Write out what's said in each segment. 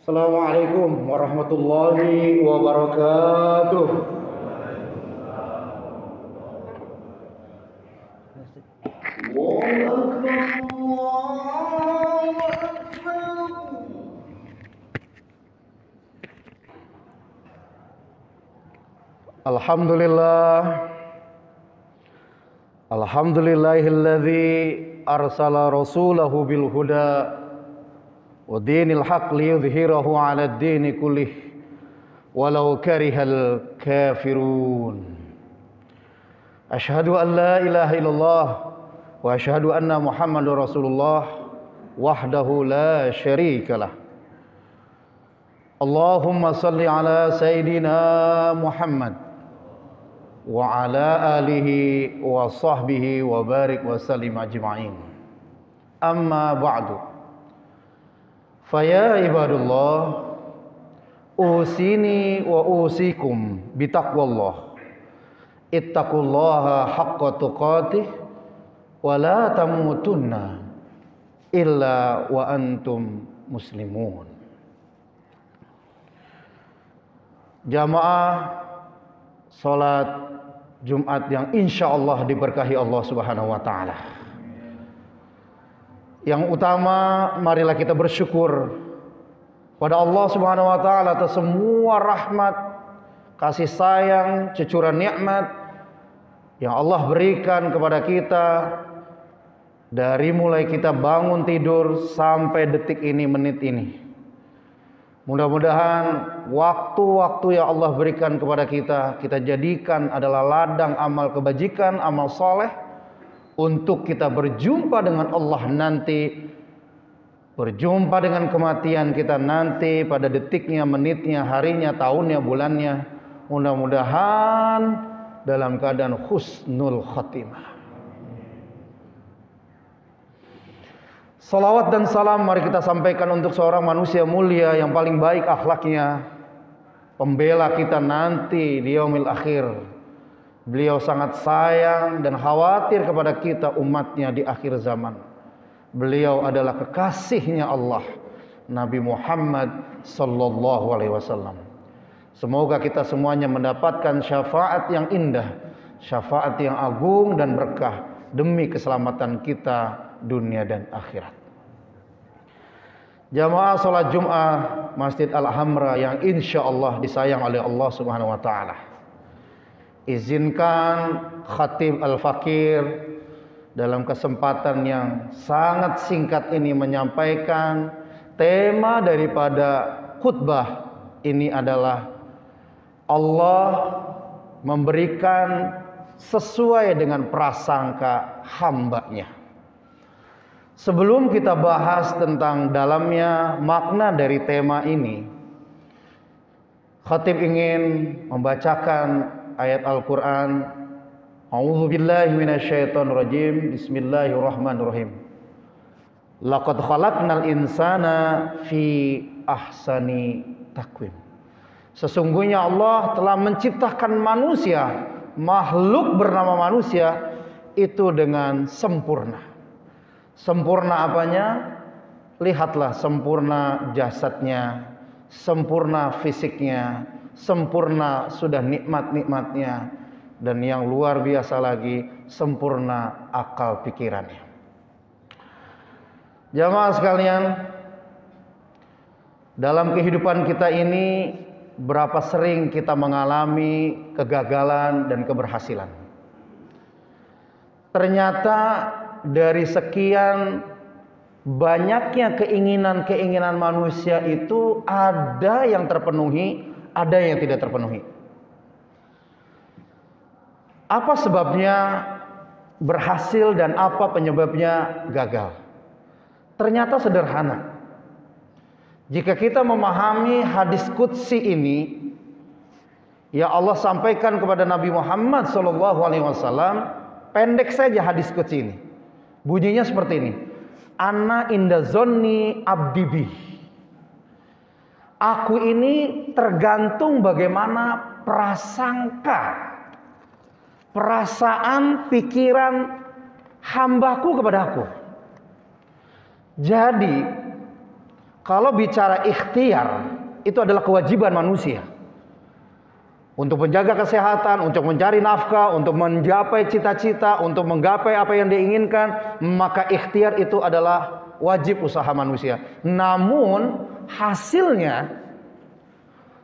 Assalamualaikum warahmatullahi wabarakatuh. Allahu Akbar, Allahu Akbar. Alhamdulillah. Alhamdulillahilladzi arsala rasulahu bil huda wa dinil haq liyudhhirahu 'ala ad-dini kullih walau karihal kafirun. Asyhadu an la ilaha illallah wa asyhadu anna Muhammadar Rasulullah wahdahu la syarikalah. Allahumma salli ala sayyidina Muhammad wa ala alihi wa sahbihi wa barik wa sallim ajma'in. Amma ba'du. Faya ibadullah, usini wa usikum bitaqwallah. Ittaqullaha haqqa tuqatih wa la tamutunna illa wa antum muslimun. Jamaah salat Jumat yang insya Allah diberkahi Allah Subhanahu wa ta'ala. Yang utama, marilah kita bersyukur pada Allah Subhanahu wa ta'ala atas semua rahmat, kasih sayang, cucuran nikmat yang Allah berikan kepada kita dari mulai kita bangun tidur sampai detik ini, menit ini. Mudah-mudahan waktu-waktu yang Allah berikan kepada kita jadikan adalah ladang amal kebajikan, amal soleh, untuk kita berjumpa dengan Allah nanti, berjumpa dengan kematian kita nanti pada detiknya, menitnya, harinya, tahunnya, bulannya. Mudah-mudahan dalam keadaan husnul khatimah. Salawat dan salam mari kita sampaikan untuk seorang manusia mulia yang paling baik akhlaknya, pembela kita nanti di yaumil akhir. Beliau sangat sayang dan khawatir kepada kita umatnya di akhir zaman. Beliau adalah kekasihnya Allah, Nabi Muhammad sallallahu alaihi wasallam. Semoga kita semuanya mendapatkan syafaat yang indah, syafaat yang agung dan berkah demi keselamatan kita dunia dan akhirat. Jamaah salat Jumat Masjid Al-Hamra yang insya Allah disayang oleh Allah Subhanahu wa ta'ala. Izinkan Khatib Al-Fakir dalam kesempatan yang sangat singkat ini menyampaikan tema daripada khutbah ini adalah Allah memberikan sesuai dengan prasangka hambanya. Sebelum kita bahas tentang dalamnya makna dari tema ini, Khatib ingin membacakan ayat Al-Quran. A'udzubillahi minasyaitonirrajim. Bismillahirrahmanirrahim. Laqad khalaqnal insana fi ahsani taqwim. Sesungguhnya Allah telah menciptakan manusia, makhluk bernama manusia itu dengan sempurna. Sempurna apanya? Lihatlah sempurna jasadnya, sempurna fisiknya, sempurna sudah nikmat-nikmatnya, dan yang luar biasa lagi sempurna akal pikirannya. Jamaah sekalian, dalam kehidupan kita ini berapa sering kita mengalami kegagalan dan keberhasilan. Ternyata dari sekian banyaknya keinginan-keinginan manusia itu ada yang terpenuhi, ada yang tidak terpenuhi. Apa sebabnya berhasil dan apa penyebabnya gagal? Ternyata sederhana. Jika kita memahami hadis qudsi ini, ya Allah sampaikan kepada Nabi Muhammad SAW, pendek saja hadis qudsi ini. Bunyinya seperti ini. Ana inda zonni abdi bih. Aku ini tergantung bagaimana prasangka, perasaan, pikiran hambaku kepada aku. Jadi Kalau bicara ikhtiar, itu adalah kewajiban manusia. Untuk menjaga kesehatan, untuk mencari nafkah, untuk mencapai cita-cita, untuk menggapai apa yang diinginkan, maka ikhtiar itu adalah wajib usaha manusia. Namun hasilnya,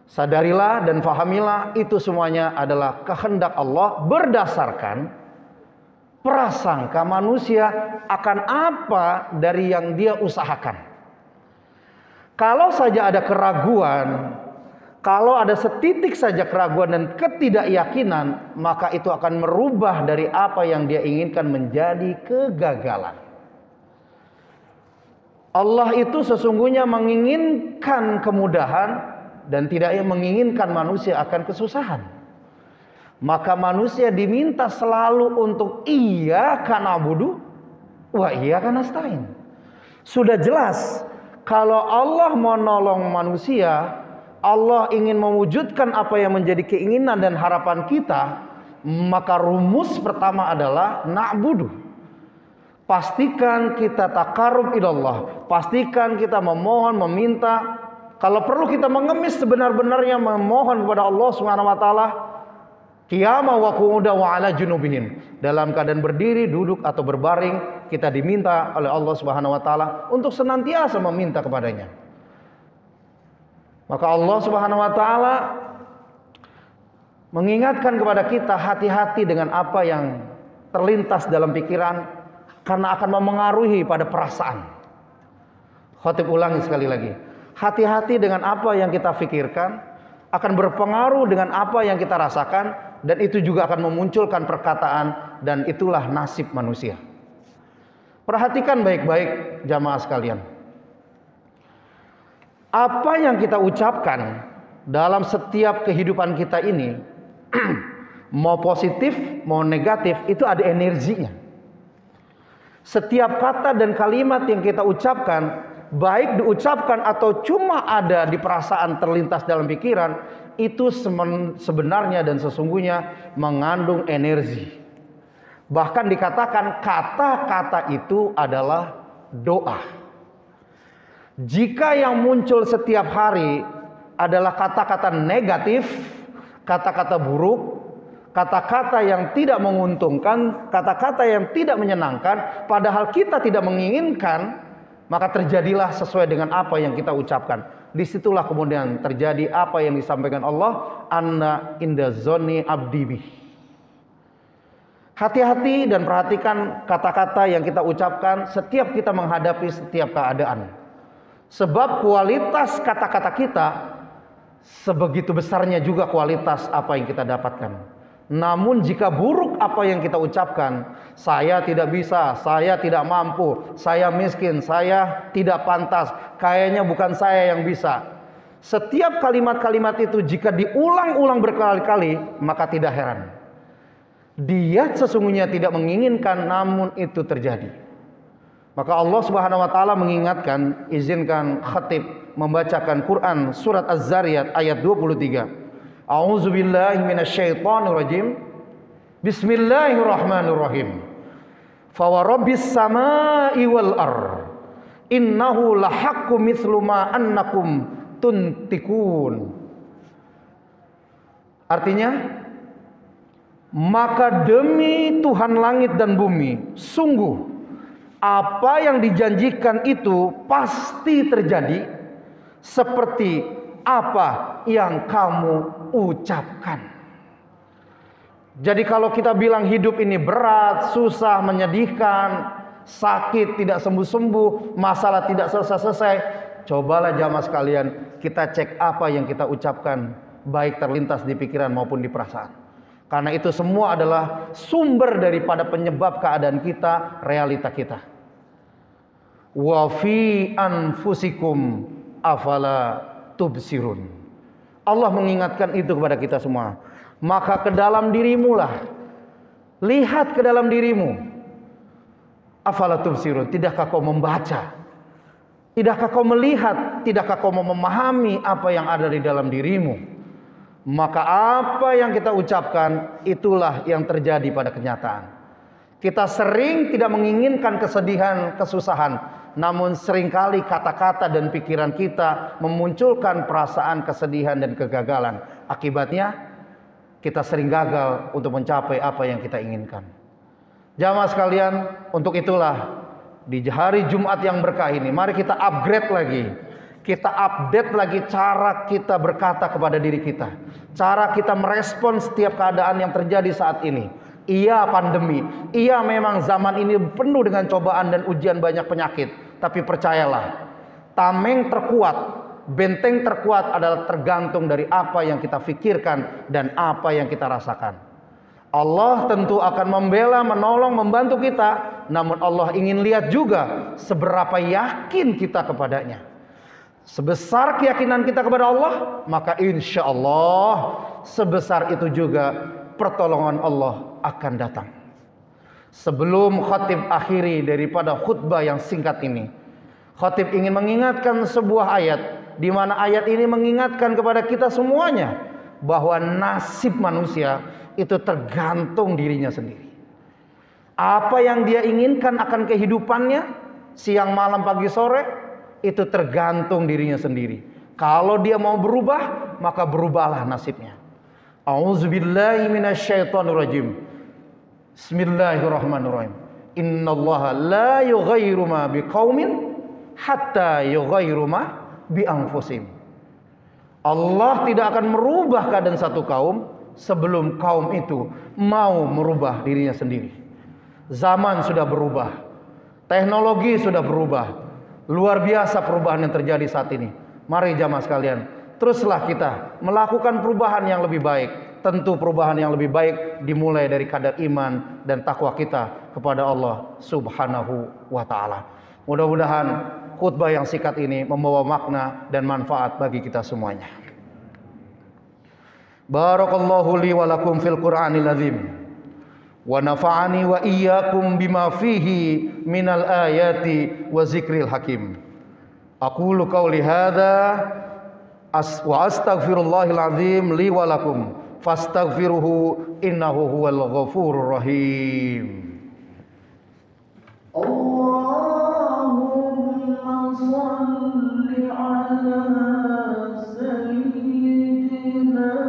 sadarilah dan fahamilah, itu semuanya adalah kehendak Allah berdasarkan prasangka manusia akan apa dari yang dia usahakan. Kalau saja ada keraguan, kalau ada setitik saja keraguan dan ketidakyakinan, maka itu akan merubah dari apa yang dia inginkan menjadi kegagalan. Allah itu sesungguhnya menginginkan kemudahan dan tidak menginginkan manusia akan kesusahan. Maka manusia diminta selalu untuk iyyaka na'budu wa iyyaka nasta'in. Sudah jelas, kalau Allah mau nolong manusia, Allah ingin mewujudkan apa yang menjadi keinginan dan harapan kita, maka rumus pertama adalah na'budu. Pastikan kita takarub ilallah, pastikan kita memohon, meminta. Kalau perlu kita mengemis sebenar-benarnya memohon kepada Allah Subhanahu wa taala, qiyama wa qu'uda wa ala junubihim. Dalam keadaan berdiri, duduk atau berbaring, kita diminta oleh Allah Subhanahu wa taala untuk senantiasa meminta kepadanya. Maka Allah Subhanahu wa taala mengingatkan kepada kita, hati-hati dengan apa yang terlintas dalam pikiran, karena akan memengaruhi pada perasaan. Khatib ulangi sekali lagi. Hati-hati dengan apa yang kita pikirkan, akan berpengaruh dengan apa yang kita rasakan, dan itu juga akan memunculkan perkataan, dan itulah nasib manusia. Perhatikan baik-baik jamaah sekalian. Apa yang kita ucapkan dalam setiap kehidupan kita ini, mau positif, mau negatif, itu ada energinya. Setiap kata dan kalimat yang kita ucapkan, baik diucapkan atau cuma ada di perasaan terlintas dalam pikiran, itu sebenarnya dan sesungguhnya mengandung energi. Bahkan dikatakan kata-kata itu adalah doa. Jika yang muncul setiap hari adalah kata-kata negatif, kata-kata buruk, kata-kata yang tidak menguntungkan, kata-kata yang tidak menyenangkan, padahal kita tidak menginginkan, maka terjadilah sesuai dengan apa yang kita ucapkan. Disitulah kemudian terjadi apa yang disampaikan Allah, anna inda zonni abdi bih. Hati-hati dan perhatikan kata-kata yang kita ucapkan setiap kita menghadapi setiap keadaan. Sebab kualitas kata-kata kita sebegitu besarnya juga kualitas apa yang kita dapatkan. Namun jika buruk apa yang kita ucapkan, saya tidak bisa, saya tidak mampu, saya miskin, saya tidak pantas, kayaknya bukan saya yang bisa. Setiap kalimat-kalimat itu jika diulang-ulang berkali-kali, maka tidak heran. Dia sesungguhnya tidak menginginkan, namun itu terjadi. Maka Allah Subhanahu wa taala mengingatkan, izinkan khatib membacakan Quran surat Az-Zariyat ayat 23. A'udzubillahi minasyaitonirrajim. Bismillahirrahmanirrahim. Fa wa rabbis samai wal ar. Innahu lahaqqu mithlu ma annakum tuntikun. Artinya, maka demi Tuhan langit dan bumi, sungguh apa yang dijanjikan itu pasti terjadi seperti apa yang kamu ucapkan. Jadi kalau kita bilang hidup ini berat, susah, menyedihkan, sakit, tidak sembuh-sembuh, masalah tidak selesai-selesai, cobalah jamaah sekalian, kita cek apa yang kita ucapkan, baik terlintas di pikiran maupun di perasaan. Karena itu semua adalah sumber daripada penyebab keadaan kita, realita kita. Wa fi anfusikum afala tubsirun. Allah mengingatkan itu kepada kita semua. Maka ke dalam dirimu lah, lihat ke dalam dirimu. Afala tubsirun, tidakkah kau membaca? Tidakkah kau melihat? Tidakkah kau memahami apa yang ada di dalam dirimu? Maka apa yang kita ucapkan, itulah yang terjadi pada kenyataan. Kita sering tidak menginginkan kesedihan, kesusahan, namun seringkali kata-kata dan pikiran kita memunculkan perasaan kesedihan dan kegagalan. Akibatnya kita sering gagal untuk mencapai apa yang kita inginkan. Jamaah sekalian, untuk itulah di hari Jumat yang berkah ini, mari kita upgrade lagi. Kita update lagi cara kita berkata kepada diri kita. Cara kita merespon setiap keadaan yang terjadi saat ini. Iya pandemi, iya memang zaman ini penuh dengan cobaan dan ujian banyak penyakit. Tapi percayalah, tameng terkuat, benteng terkuat adalah tergantung dari apa yang kita pikirkan dan apa yang kita rasakan. Allah tentu akan membela, menolong, membantu kita. Namun Allah ingin lihat juga seberapa yakin kita kepadanya. Sebesar keyakinan kita kepada Allah, maka insya Allah sebesar itu juga pertolongan Allah akan datang. Sebelum khatib akhiri daripada khutbah yang singkat ini, khatib ingin mengingatkan sebuah ayat, di mana ayat ini mengingatkan kepada kita semuanya bahwa nasib manusia itu tergantung dirinya sendiri. Apa yang dia inginkan akan kehidupannya, siang, malam, pagi, sore, itu tergantung dirinya sendiri. Kalau dia mau berubah, maka berubahlah nasibnya. A'udzubillahi minasyaitonirrajim. Bismillahirrahmanirrahim. Innallaha la yughayyiru ma biqaumin hatta yughayyiru ma bi anfusihim. Allah tidak akan merubah keadaan satu kaum sebelum kaum itu mau merubah dirinya sendiri. Zaman sudah berubah, teknologi sudah berubah. Luar biasa perubahan yang terjadi saat ini. Mari jamaah sekalian, teruslah kita melakukan perubahan yang lebih baik. Tentu perubahan yang lebih baik dimulai dari kadar iman dan takwa kita kepada Allah Subhanahu wa ta'ala. Mudah-mudahan khutbah yang singkat ini membawa makna dan manfaat bagi kita semuanya. Barakallahu li wa lakum fil Qur'anil azim. Wa nafa'ani wa iyyakum bima fihi minal ayati wa zikril hakim. Aqulu qawli hadza wa astaghfirullahal azim li wa lakum fastaghfiruhu innahu huwal ghafurur rahim. Allahumma shalli ala sayyidina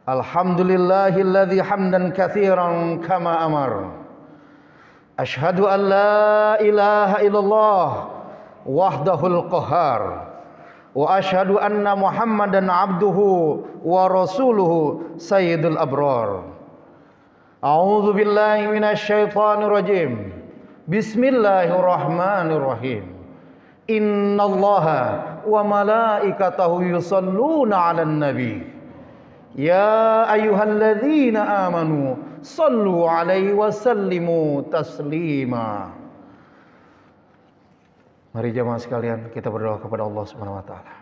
Alhamdulillahilladzi hamdan katsiran kama amar. Asyhadu an la ilaha illallah wahdahul qahhar. Wa asyhadu anna Muhammadan abduhu wa rasuluhu sayyidul abrar. A'udzu billahi minasyaitonir rajim. Bismillahirrahmanirrahim. Innallaha wa malaikatahu yusalluna 'alan nabi. Ya ayyuhalladzina amanu sallu 'alaihi wa sallimu taslima. Mari jemaah sekalian kita berdoa kepada Allah Subhanahu wa taala.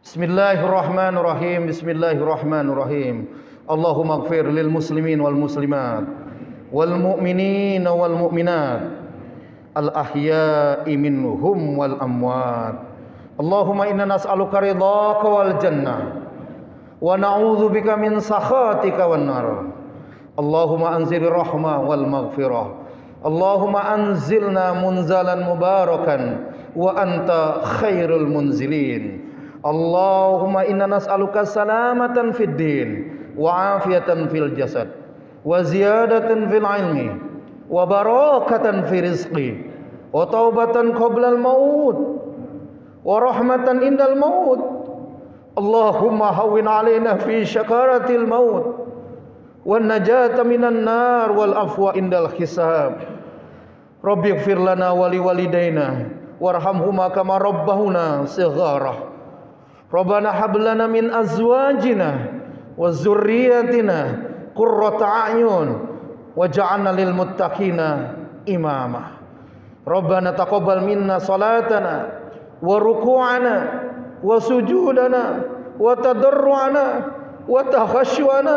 Bismillahirrahmanirrahim. Bismillahirrahmanirrahim. Allahumma ighfir lil muslimin wal muslimat wal mu'minin wal mu'minat al-ahya'i minhum wal amwat. Allahumma inna nas'aluka ridhaka wal jannah wa na'udzubika min sakhatika wan nar. Allahumma anzil rahmah wal maghfirah. Allahumma anzilna munzalan mubarakan wa anta khairul munzilin. Allahumma inna nas'aluka salamatan fid din wa afiyatan fil jasad wa ziyadatan fil ilmi wa barakatan fi rizqi wa taubatan qablal maut wa rahmatan indal maut. Allahumma hawwin alaina fi syakaratil maut wan najata minan nar wal afwa indal hisab. Rabbi ighfir lana wa liwalidayna warhamhuma kama rabbahuna shighara. Rabbana hab lana min azwajina wa dzurriyyatina qurrata a'yun waj'alna lil muttaqina imama. Rabbana taqabbal minna salatana wa ruku'ana wa sujudana wa tadarru'ana wa takhashwana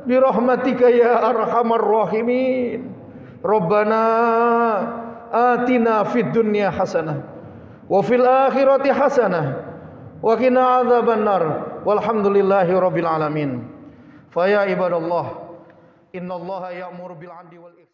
bi rahmatika ya arhamar rahimin. Rabbana atina fid dunya hasanah wa fil akhirati hasanah wa qina adzabannar. Walhamdulillahi rabbil alamin. Fa ya ibadallah, innallaha ya'muru bil 'adli wal ihsan.